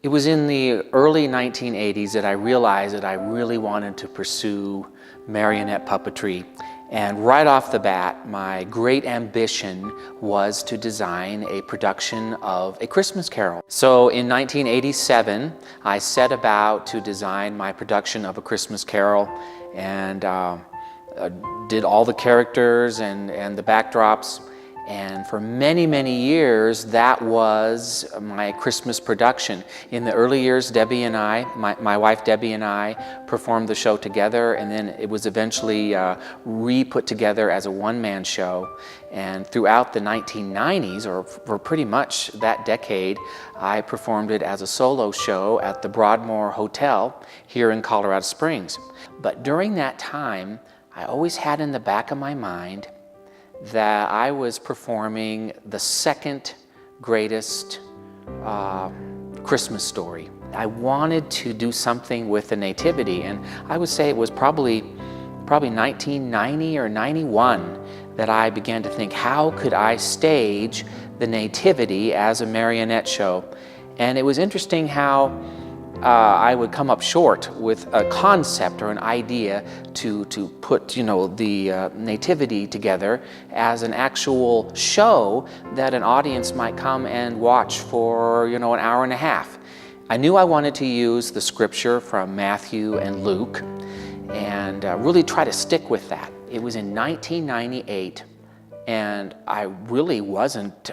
It was in the early 1980s that I realized that I really wanted to pursue marionette puppetry. And right off the bat, my great ambition was to design a production of A Christmas Carol. So in 1987, I set about to design my production of A Christmas Carol, and did all the characters and the backdrops. And for many, many years, that was my Christmas production. In the early years, Debbie and I, my wife Debbie and I, performed the show together, and then it was eventually re-put together as a one-man show. And throughout the 1990s, or for pretty much that decade, I performed it as a solo show at the Broadmoor Hotel here in Colorado Springs. But during that time, I always had in the back of my mind that I was performing the second greatest Christmas story. I wanted to do something with the Nativity, and I would say it was probably 1990 or 91 that I began to think, how could I stage the Nativity as a marionette show? And it was interesting how I would come up short with a concept or an idea to put, the Nativity together as an actual show that an audience might come and watch for, an hour and a half. I knew I wanted to use the scripture from Matthew and Luke and really try to stick with that. It was in 1998, and I really wasn't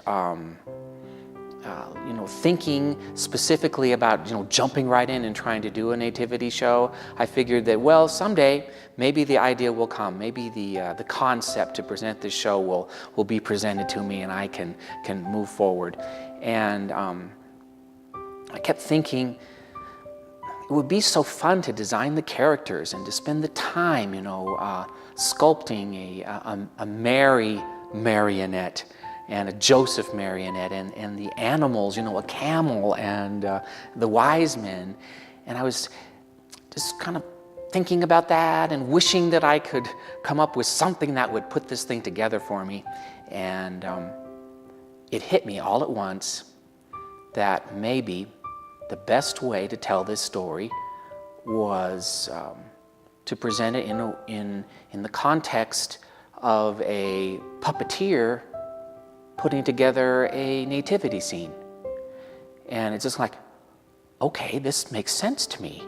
thinking specifically about, jumping right in and trying to do a nativity show. I figured that, well, someday maybe the idea will come. Maybe the concept to present this show will be presented to me, and I can move forward. And I kept thinking it would be so fun to design the characters and to spend the time, sculpting a Mary marionette and a Joseph marionette, and the animals, a camel and the wise men. And I was just kind of thinking about that and wishing that I could come up with something that would put this thing together for me. And it hit me all at once that maybe the best way to tell this story was to present it in the context of a puppeteer putting together a nativity scene. And it's just like, okay, this makes sense to me.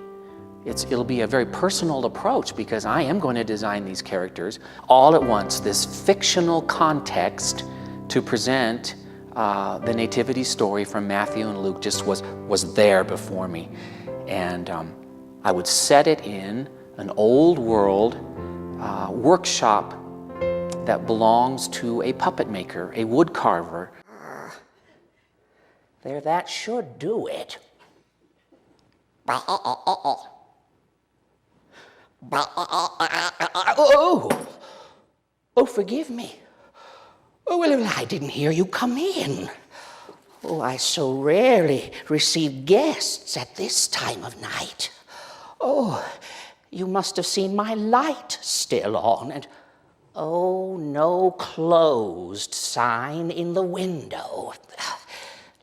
It'll be a very personal approach because I am going to design these characters all at once, this fictional context to present the nativity story from Matthew and Luke just was there before me. And I would set it in an old world workshop that belongs to a puppet maker, a wood carver. There, that should do it. Oh, forgive me. Oh, well, I didn't hear you come in. Oh, I so rarely receive guests at this time of night. Oh, you must have seen my light still on, and oh, no closed sign in the window.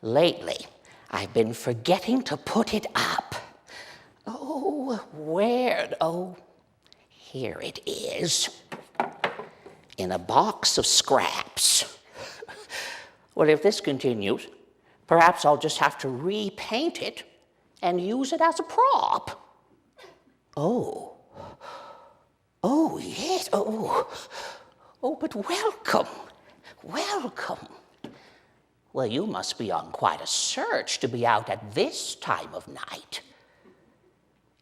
Lately, I've been forgetting to put it up. Oh, where? Oh, here it is. In a box of scraps. Well, if this continues, perhaps I'll just have to repaint it and use it as a prop. Oh, yes, oh, but welcome. Well, you must be on quite a search to be out at this time of night.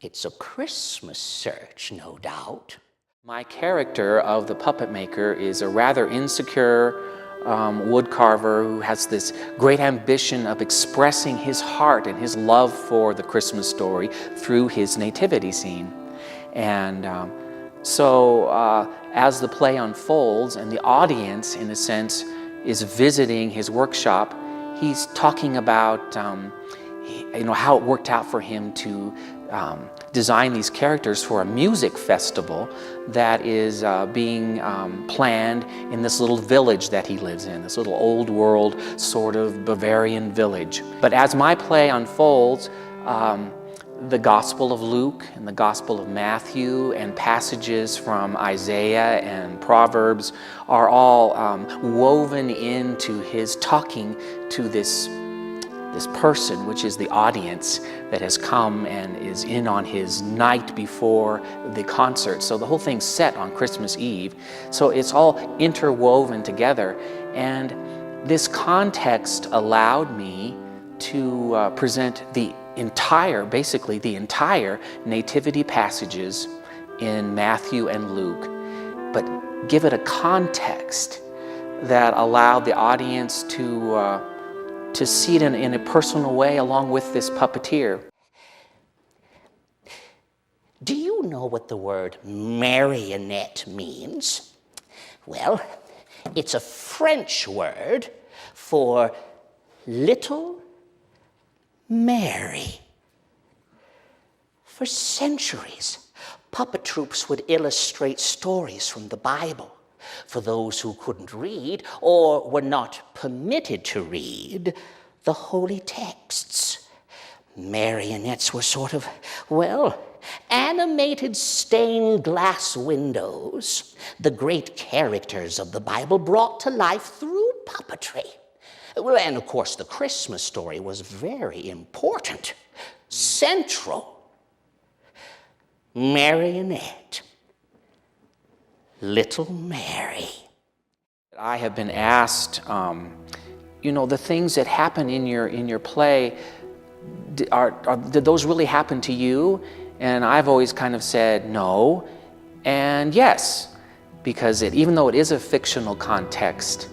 It's a Christmas search, no doubt. My character of the puppet maker is a rather insecure wood carver who has this great ambition of expressing his heart and his love for the Christmas story through his nativity scene. And so as the play unfolds and the audience, in a sense, is visiting his workshop, he's talking about how it worked out for him to design these characters for a music festival that is being planned in this little village that he lives in, this little old world sort of Bavarian village. But as my play unfolds, the Gospel of Luke and the Gospel of Matthew and passages from Isaiah and Proverbs are all woven into his talking to this person, which is the audience that has come and is in on his night before the concert. So the whole thing's set on Christmas Eve. So it's all interwoven together. And this context allowed me to present basically the entire nativity passages in Matthew and Luke, but give it a context that allowed the audience to see it in a personal way along with this puppeteer. Do you know what the word marionette means? Well, it's a French word for little Mary. For centuries, puppet troupes would illustrate stories from the Bible for those who couldn't read or were not permitted to read the holy texts. Marionettes were sort of, animated stained glass windows the great characters of the Bible brought to life through puppetry. Well, and of course, the Christmas story was very important, central. Marionette, little Mary. I have been asked, the things that happen in your play, did those really happen to you? And I've always kind of said no and yes, because even though it is a fictional context,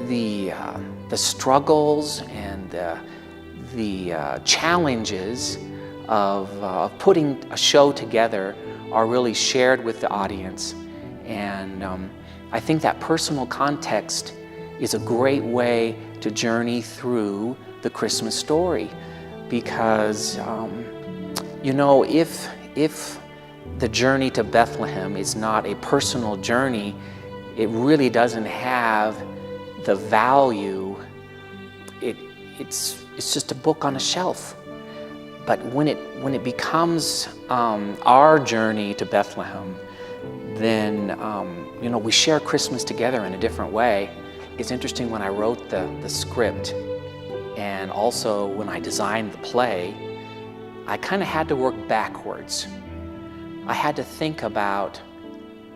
the struggles and the challenges of putting a show together are really shared with the audience. And I think that personal context is a great way to journey through the Christmas story, because if the journey to Bethlehem is not a personal journey, it really doesn't have the value. It's just a book on a shelf. But when it becomes our journey to Bethlehem, then we share Christmas together in a different way. It's interesting, when I wrote the script and also when I designed the play, I kind of had to work backwards. I had to think about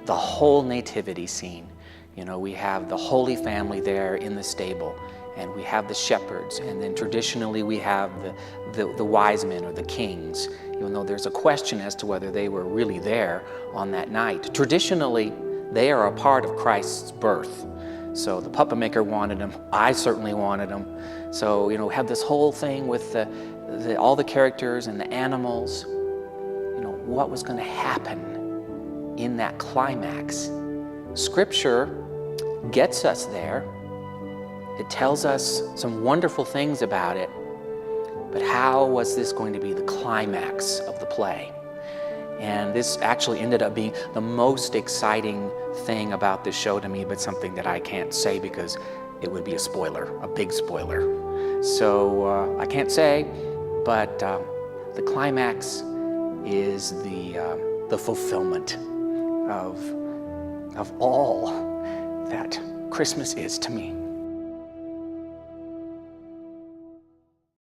the whole nativity scene. We have the Holy Family there in the stable, and we have the shepherds, and then traditionally we have the wise men or the kings, even though there's a question as to whether they were really there on that night. Traditionally, they are a part of Christ's birth. So the puppet maker wanted them. I certainly wanted them. So, we have this whole thing with all the characters and the animals. What was going to happen in that climax? Scripture gets us there. It tells us some wonderful things about it, but how was this going to be the climax of the play? And this actually ended up being the most exciting thing about this show to me, but something that I can't say because it would be a spoiler, a big spoiler. So I can't say, but the climax is the fulfillment of all that Christmas is to me.